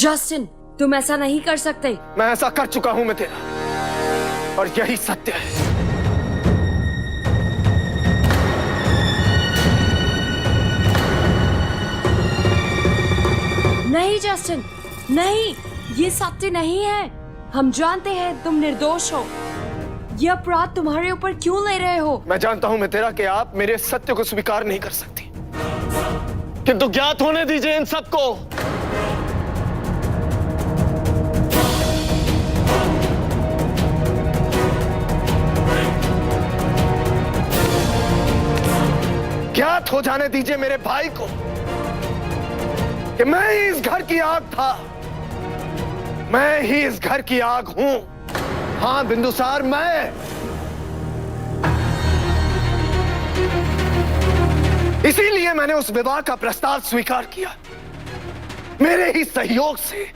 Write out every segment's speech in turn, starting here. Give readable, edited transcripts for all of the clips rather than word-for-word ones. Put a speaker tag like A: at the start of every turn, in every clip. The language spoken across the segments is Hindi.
A: जस्टिन, तुम ऐसा नहीं कर सकते।
B: मैं ऐसा कर चुका हूं मैं तेरा, और यही सत्य है।
A: नहीं जस्टिन, नहीं, ये सत्य नहीं है। हम जानते हैं तुम निर्दोष हो। ये अपराध तुम्हारे ऊपर क्यों ले रहे हो?
B: मैं जानता हूं मैं तेरा कि आप मेरे सत्य को स्वीकार नहीं कर सकती, किंतु ज्ञात होने दीजिए इन सबको। ज्ञात हो जाने दीजिए मेरे भाई को कि मैं ही इस घर की आग था, मैं ही इस घर की आग हूं। हां बिंदुसार, मैं। इसीलिए मैंने उस विवाह का प्रस्ताव स्वीकार किया। मेरे ही सहयोग से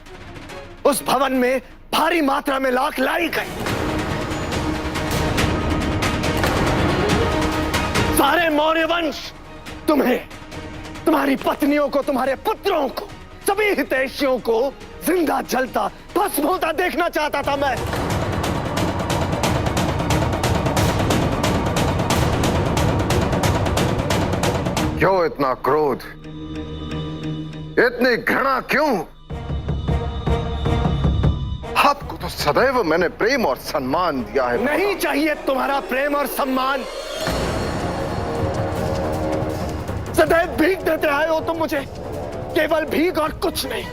B: उस भवन में भारी मात्रा में लाख लाई गई। सारे मौर्य वंश तुम्हें, तुम्हारी पत्नियों को, तुम्हारे पुत्रों को, सभी हितैषियों को जिंदा जलता, भस्म होता देखना चाहता था मैं।
C: क्यों इतना क्रोध, इतनी घृणा क्यों? आपको तो सदैव मैंने प्रेम और सम्मान दिया है।
B: नहीं चाहिए तुम्हारा प्रेम और सम्मान। सदैव भीख देते आए हो तुम मुझे, केवल भीख और कुछ नहीं।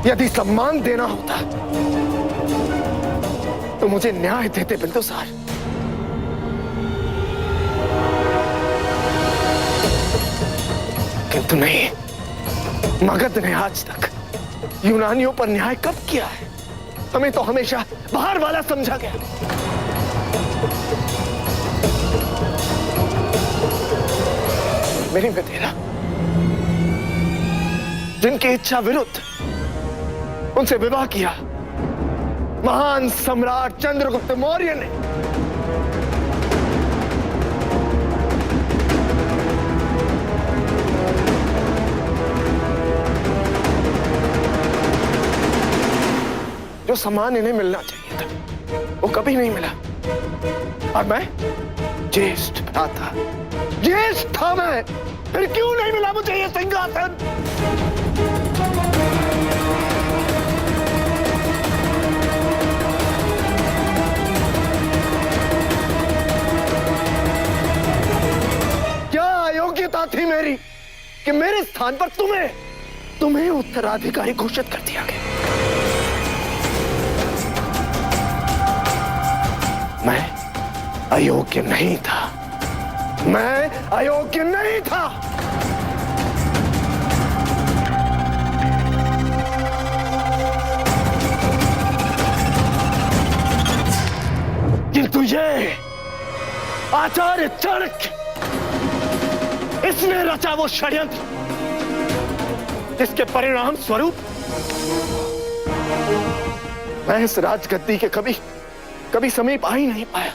B: यदि सम्मान देना होता तो मुझे न्याय देते बिंदुसार। किंतु नहीं, मगध ने आज तक यूनानियों पर न्याय कब किया है? हमें तो हमेशा बाहर वाला समझा गया। मेरी तेरा जिनकी इच्छा विरुद्ध उनसे विवाह किया, महान सम्राट चंद्रगुप्त मौर्य ने। जो सम्मान इन्हें मिलना चाहिए था वो कभी नहीं मिला। और मैं ज्येष्ठ भ्राता, ज्येष्ठ था मैं, फिर क्यों नहीं मिला मुझे ये सिंहासन? क्या अयोग्यता थी मेरी कि मेरे स्थान पर तुम्हें उत्तराधिकारी घोषित कर दिया गया? मैं अयोग्य नहीं था, मैं अयोग्य नहीं था। किंतु ये आचार्य चाणक्य, इसने रचा वो षड्यंत्र जिसके परिणाम स्वरूप मैं इस राजगद्दी के कभी समीप आ ही नहीं पाया।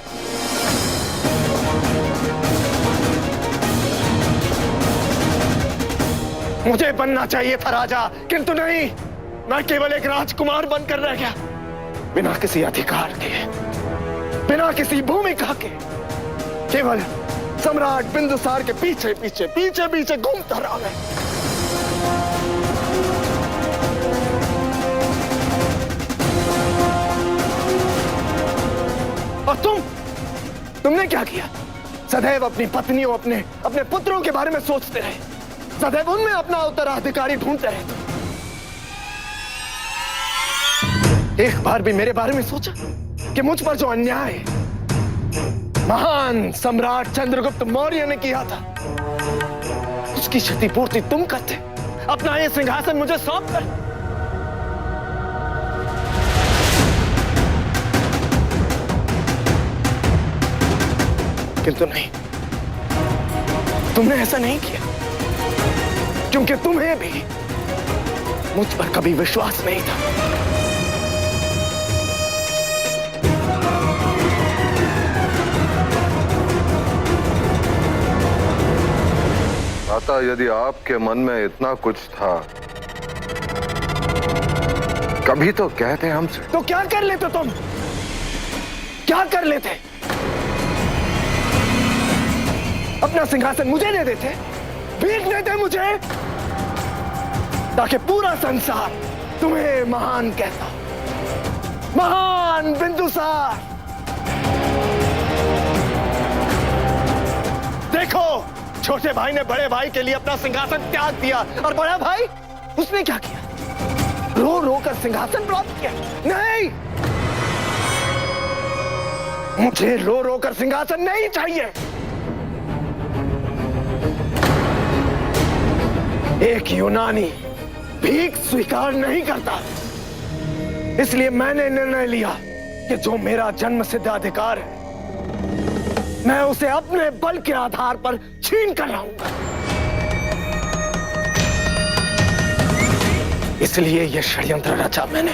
B: मुझे बनना चाहिए था राजा, किंतु नहीं, मैं केवल एक राजकुमार बनकर रह गया, बिना किसी अधिकार के, बिना किसी भूमिका के, केवल सम्राट बिंदुसार के पीछे पीछे घूमता रहा मैं। और तुमने क्या किया? सदैव अपनी पत्नियों, अपने पुत्रों के बारे में सोचते रहे, सदैव उनमें अपना उत्तराधिकारी ढूंढते रहे। एक बार भी मेरे बारे में सोचा कि मुझ पर जो अन्याय महान सम्राट चंद्रगुप्त मौर्य ने किया था, उसकी क्षतिपूर्ति तुम करते, अपना ये सिंहासन मुझे सौंप कर? किंतु नहीं, तुमने ऐसा नहीं किया, क्योंकि तुम्हें भी मुझ पर कभी विश्वास नहीं था।
C: माता, यदि आपके मन में इतना कुछ था कभी तो कहते हमसे।
B: तो क्या कर लेते तुम? क्या कर लेते? अपना सिंहासन मुझे दे देते, भीख देते मुझे, ताकि पूरा संसार तुम्हें महान कहता, महान बिंदुसार। देखो, छोटे भाई ने बड़े भाई के लिए अपना सिंहासन त्याग दिया, और बड़ा भाई उसने क्या किया? रो रो कर सिंहासन प्राप्त किया। नहीं, मुझे रो रो कर सिंहासन नहीं चाहिए। एक यूनानी भीख स्वीकार नहीं करता, इसलिए मैंने निर्णय लिया कि जो मेरा जन्म सिद्ध अधिकार है, मैं उसे अपने बल के आधार पर छीन कर लाऊंगा। इसलिए यह षड्यंत्र रचा मैंने।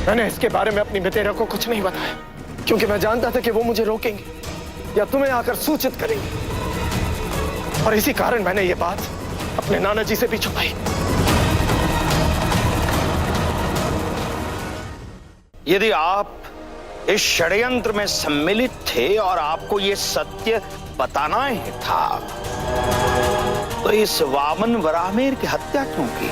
B: मैंने इसके बारे में अपनी मितेरा को कुछ नहीं बताया, क्योंकि मैं जानता था कि वो मुझे रोकेंगे या तुम्हें आकर सूचित करेंगे, और इसी कारण मैंने ये बात अपने नाना जी से भी छुपाई।
D: यदि आप इस षड्यंत्र में सम्मिलित थे और आपको यह सत्य बताना ही था, तो इस वामन वराहमिहिर की हत्या क्यों की?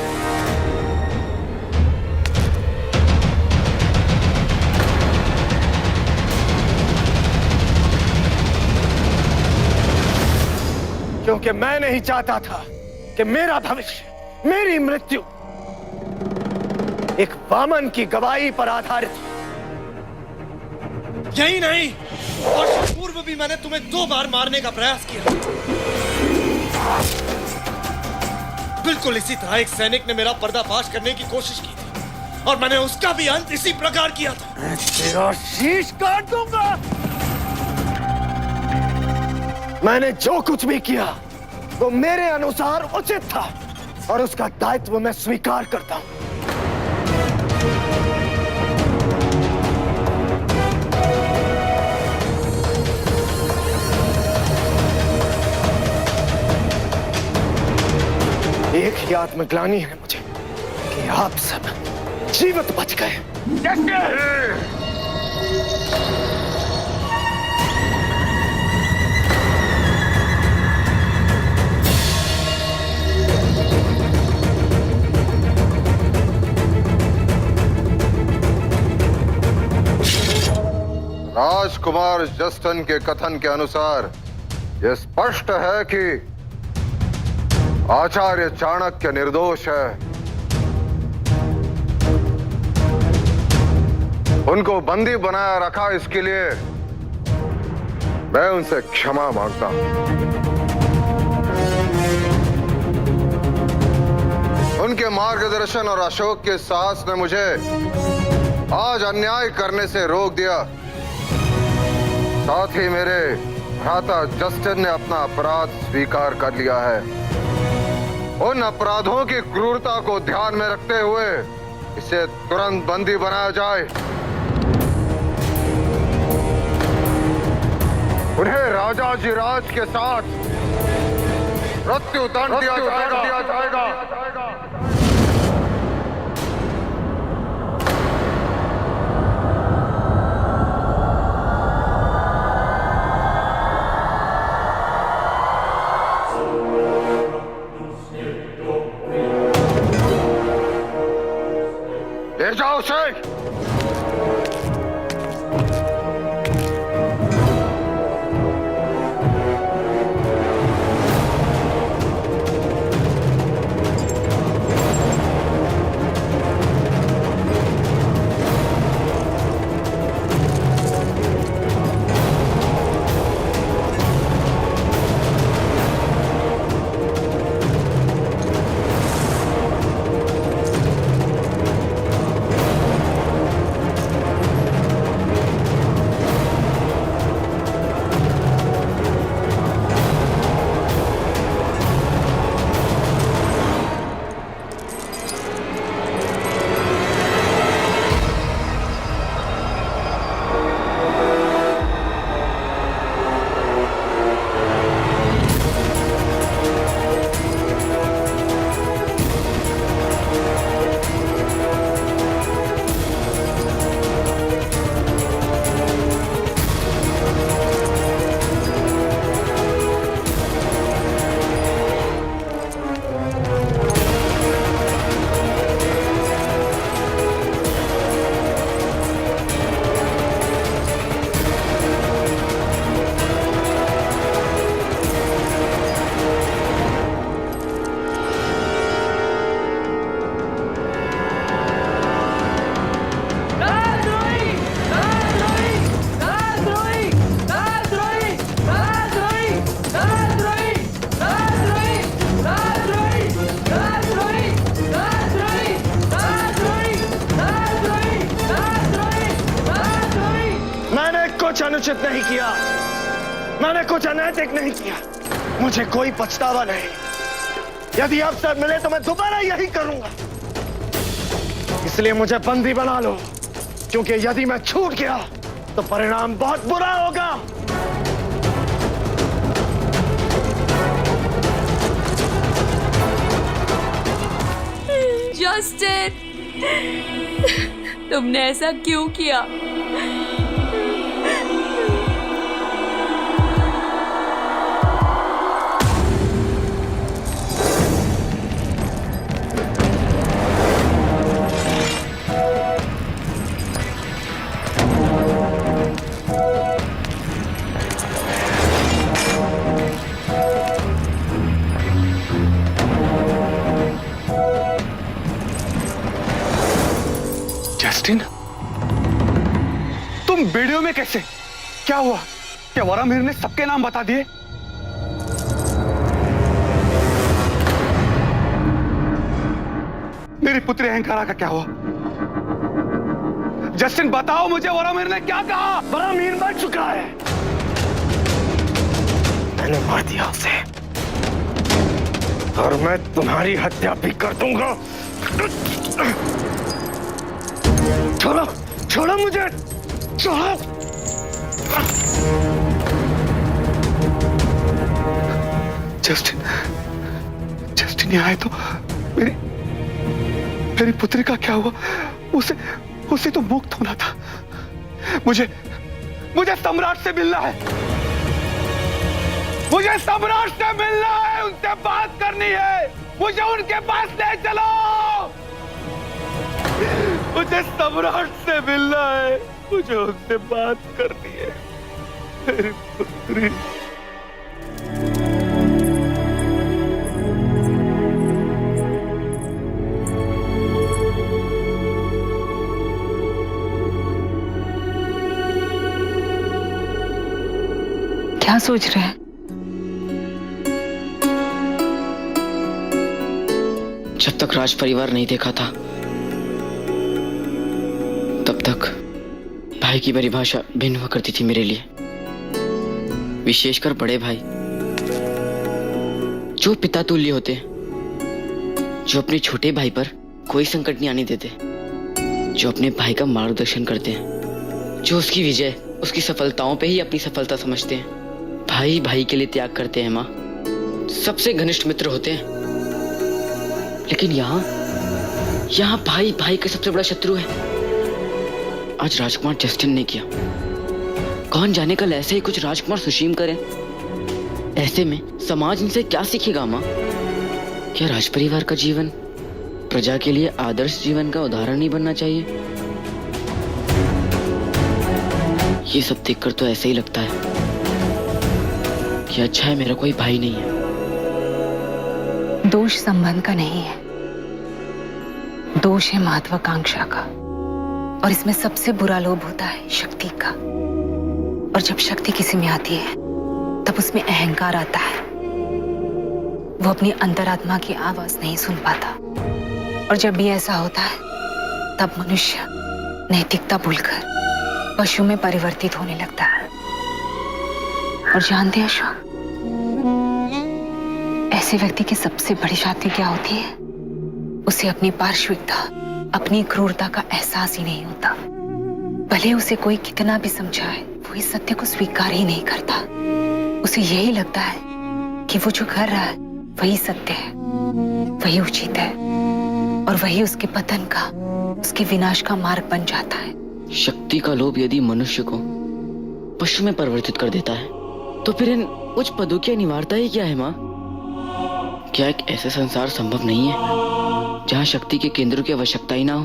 B: क्योंकि मैं नहीं चाहता था कि मेरा भविष्य, मेरी मृत्यु एक वामन की गवाही पर आधारित हो।
E: यही नहीं, वर्ष पूर्व भी मैंने तुम्हें 2 बार मारने का प्रयास किया। बिल्कुल इसी तरह एक सैनिक ने मेरा पर्दाफाश करने की कोशिश की थी, और मैंने उसका भी अंत इसी प्रकार किया था।
B: मैं तेरा शीश काट दूंगा। मैंने जो कुछ भी किया वो मेरे अनुसार उचित था, और उसका दायित्व मैं स्वीकार करता हूं। एक ही आत्मग्लानि है मुझे कि आप सब जीवित बच गए।
C: राजकुमार जस्टन के कथन के अनुसार यह स्पष्ट है कि आचार्य चाणक्य निर्दोष है। उनको बंदी बनाया रखा, इसके लिए मैं उनसे क्षमा मांगता हूं। उनके मार्गदर्शन और अशोक के साहस ने मुझे आज अन्याय करने से रोक दिया। साथ ही मेरे भ्राता जस्टिन ने अपना अपराध स्वीकार कर लिया है। उन अपराधों की क्रूरता को ध्यान में रखते हुए इसे तुरंत बंदी बनाया जाए। उन्हें राजा जी राज के साथ मृत्यु दंड दिया जाएगा। ले जाओ उसे।
B: अनुचित नहीं किया, मैंने कुछ अनैतिक नहीं किया, मुझे कोई पछतावा नहीं। यदि अवसर मिले तो मैं दोबारा यही करूंगा। इसलिए मुझे बंदी बना लो, क्योंकि यदि मैं छूट गया तो परिणाम बहुत बुरा होगा।
A: जस्टिन, तुमने ऐसा क्यों किया?
F: जस्टिन, तुम वीडियो में कैसे? क्या हुआ? क्या वरामीर ने सबके नाम बता दिए? मेरी पुत्री अहंकारा का क्या हुआ? जस्टिन बताओ मुझे, वरामीर ने क्या कहा?
B: वरामीर मर चुका है, मैंने मार दिया उसे, और मैं तुम्हारी हत्या भी कर दूंगा। छोड़ो, छोड़ो मुझे, छोड़ो।
F: जस्टिन, जस्टिन यहाँ आए तो मेरी पुत्री का क्या हुआ? उसे तो मुक्त होना था। मुझे सम्राट से मिलना है, मुझे सम्राट से मिलना है, उनसे बात करनी है, मुझे उनके पास ले चलो, मुझे सम्राट से मिलना है, मुझे उनसे बात करनी है। मेरी पुत्री,
G: क्या सोच रहे हैं?
H: जब तक राज परिवार नहीं देखा था तब तक भाई की परिभाषा भिन्न हुआ करती थी मेरे लिए। विशेषकर बड़े भाई, जो पिता तुल्य होते, जो अपने छोटे भाई पर कोई संकट नहीं आने देते, जो अपने भाई का मार्गदर्शन करते हैं, जो उसकी विजय, उसकी सफलताओं पे ही अपनी सफलता समझते हैं। भाई भाई के लिए त्याग करते हैं माँ, सबसे घनिष्ठ मित्र होते हैं। लेकिन यहाँ भाई भाई का सबसे बड़ा शत्रु है। आज राजकुमार जस्टिन ने किया, कौन जाने कल ऐसे ही कुछ राजकुमार सुशीम करें। ऐसे में समाज इनसे क्या सीखेगा माँ? क्या राज परिवार का जीवन प्रजा के लिए आदर्श जीवन का उदाहरण नहीं बनना चाहिए? ये सब देखकर तो ऐसे ही लगता है कि अच्छा है मेरा कोई भाई नहीं है।
G: दोष संबंध का नहीं है, दोष है महत्वाकांक्षा का। और इसमें सबसे बुरा लोभ होता है शक्ति का। और जब शक्ति किसी में आती है तब उसमें अहंकार आता है। वो अपनी अंतरात्मा की आवाज नहीं सुन पाता। और जब भी ऐसा होता है तब मनुष्य नैतिकता भूलकर पशु में परिवर्तित होने लगता है। और जानते हैं अशोक, ऐसे व्यक्ति की सबसे बड़ी शक्ति क्या होती है? उसे अपनी पार्श्विकता, अपनी क्रूरता का एहसास ही नहीं होता। भले उसे कोई कितना भी समझाए, वो इस सत्य को स्वीकार ही नहीं करता। उसे यही लगता है कि वो जो कर रहा है वही सत्य है, वही उचित है, और वही उसके पतन का, उसके विनाश का मार्ग बन जाता है।
H: शक्ति का लोभ यदि मनुष्य को पशु में परिवर्तित कर देता है तो फिर इन उच्च पदों की अनिवार्यता ही क्या है माँ? क्या एक ऐसा संसार संभव नहीं है जहाँ शक्ति के केंद्र की आवश्यकता ही ना हो,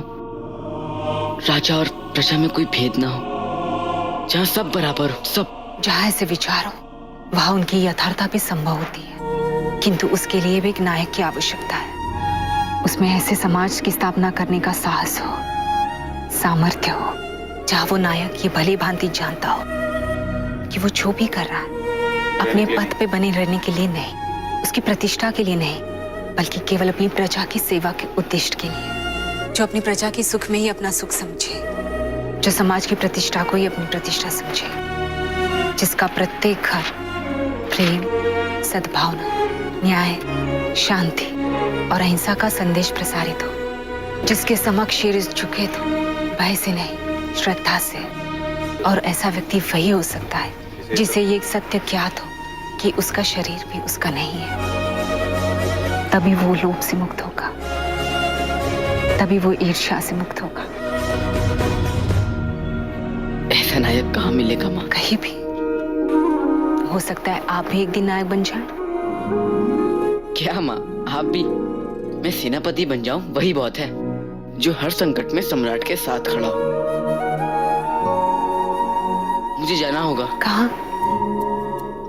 H: राजा और प्रजा में कोई भेद ना हो, जहाँ सब बराबर हो, सब?
G: जहाँ ऐसे विचार हो वहाँ उनकी यथार्थता भी संभव होती है, किंतु उसके लिए भी एक नायक की आवश्यकता है। उसमें ऐसे समाज की स्थापना करने का साहस हो, सामर्थ्य हो, जहाँ वो नायक ये भली भांति जानता हो कि वो जो भी कर रहा है अपने पद पे बने रहने के लिए नहीं, उसकी प्रतिष्ठा के लिए नहीं, बल्कि केवल अपनी प्रजा की सेवा के उद्देश्य के लिए। जो अपनी प्रजा के सुख में ही अपना सुख समझे, जो समाज की प्रतिष्ठा को ही अपनी प्रतिष्ठा समझे, जिसका प्रत्येक घर प्रेम, सद्भावना, न्याय, शांति और अहिंसा का संदेश प्रसारित हो। जिसके समक्ष शीर्ष झुके तो भय से नहीं, श्रद्धा से। और ऐसा व्यक्ति वही हो सकता है जिसे ये सत्य ज्ञात हो कि उसका शरीर भी उसका नहीं है। तभी वो लोभ से मुक्त होगा, तभी वो ईर्ष्या से मुक्त होगा।
H: ऐसा नायक कहाँ मिलेगा माँ?
G: कहीं भी। हो सकता है आप भी एक दिन नायक बन जाएं।
H: क्या माँ, आप भी? मैं सेनापति बन जाऊं वही बहुत है, जो हर संकट में सम्राट के साथ खड़ा हो। मुझे जाना होगा।
G: कहाँ?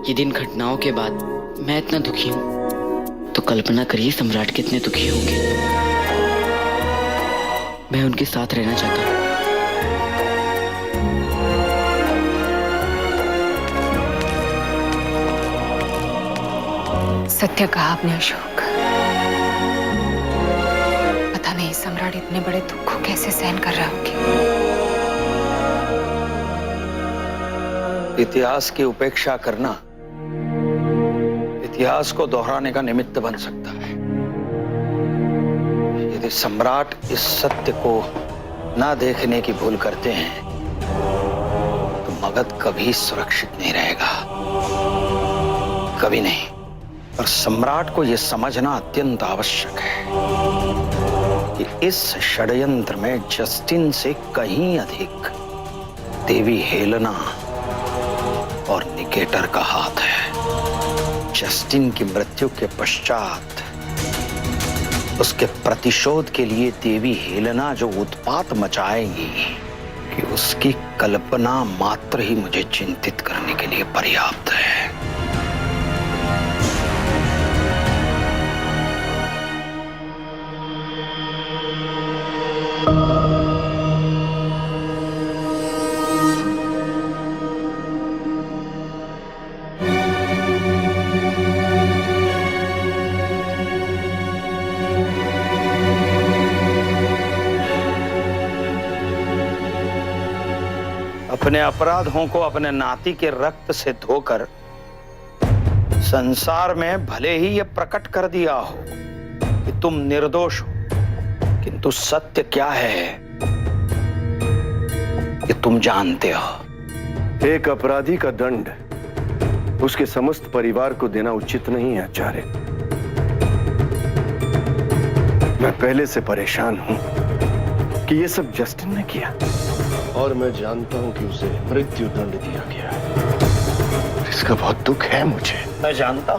H: ये दिन घटनाओं के बाद मैं इतना दुखी हूँ, तो कल्पना करिए सम्राट कितने दुखी होंगे। मैं उनके साथ रहना चाहता हूँ।
G: सत्य कहा आपने अशोक। पता नहीं सम्राट इतने बड़े दुख को कैसे सहन कर रहे होंगे।
D: इतिहास की उपेक्षा करना इतिहास को दोहराने का निमित्त बन सकता है। यदि सम्राट इस सत्य को ना देखने की भूल करते हैं तो मगध कभी सुरक्षित नहीं रहेगा, कभी नहीं। और सम्राट को यह समझना अत्यंत आवश्यक है कि इस षड्यंत्र में जस्टिन से कहीं अधिक देवी हेलेना और निकेटर का हाथ है। जस्टिन की मृत्यु के पश्चात उसके प्रतिशोध के लिए देवी हेलेना जो उत्पात मचाएगी कि उसकी कल्पना मात्र ही मुझे चिंतित करने के लिए पर्याप्त है। अपने अपराधों को अपने नाती के रक्त से धोकर संसार में भले ही यह प्रकट कर दिया हो कि तुम निर्दोष हो, किंतु सत्य क्या है कि तुम जानते हो।
B: एक अपराधी का दंड उसके समस्त परिवार को देना उचित नहीं है आचार्य। मैं पहले से परेशान हूं कि यह सब जस्टिन ने किया, और मैं जानता हूं कि उसे मृत्यु दंड दिया गया है। इसका बहुत दुख है मुझे।
D: मैं जानता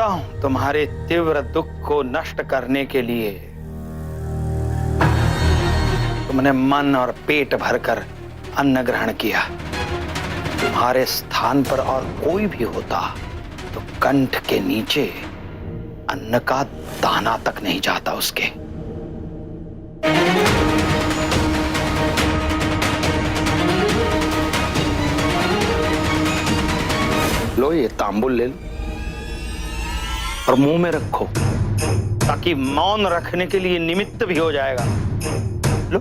D: हूं तुम्हारे तीव्र दुख को नष्ट करने के लिए तुमने मन और पेट भरकर अन्न ग्रहण किया। तुम्हारे स्थान पर और कोई भी होता तो कंठ के नीचे अन्न का दाना तक नहीं जाता उसके। लो ये तांबुल ले लो और मुंह में रखो, ताकि मौन रखने के लिए निमित्त भी हो जाएगा। लो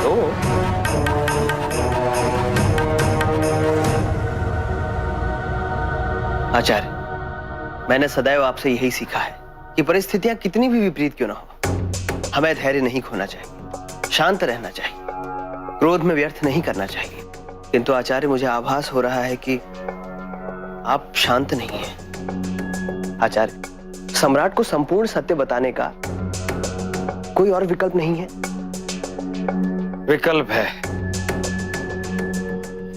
D: लो।
I: आचार्य, मैंने सदैव आपसे यही सीखा है कि परिस्थितियां कितनी भी विपरीत क्यों ना हो, हमें धैर्य नहीं खोना चाहिए, शांत रहना चाहिए, क्रोध में व्यर्थ नहीं करना चाहिए। किंतु आचार्य, मुझे आभास हो रहा है कि आप शांत नहीं हैं। आचार्य, सम्राट को संपूर्ण सत्य बताने का कोई और विकल्प नहीं है?
D: विकल्प है,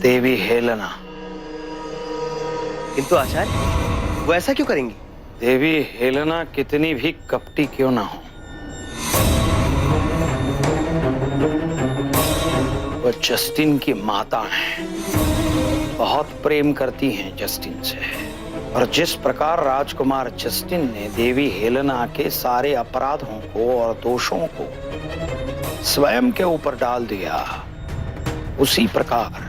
D: देवी हेलेना।
I: किंतु आचार्य, वो ऐसा क्यों करेंगी?
D: देवी हेलेना कितनी भी कपटी क्यों ना हो, वो जस्टिन की माता हैं, बहुत प्रेम करती हैं जस्टिन से। और जिस प्रकार राजकुमार जस्टिन ने देवी हेलेना के सारे अपराधों को और दोषों को स्वयं के ऊपर डाल दिया, उसी प्रकार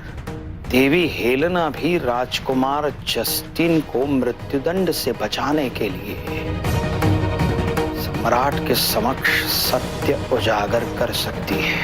D: देवी हेलेना भी राजकुमार जस्टिन को मृत्युदंड से बचाने के लिए सम्राट के समक्ष सत्य उजागर कर सकती है।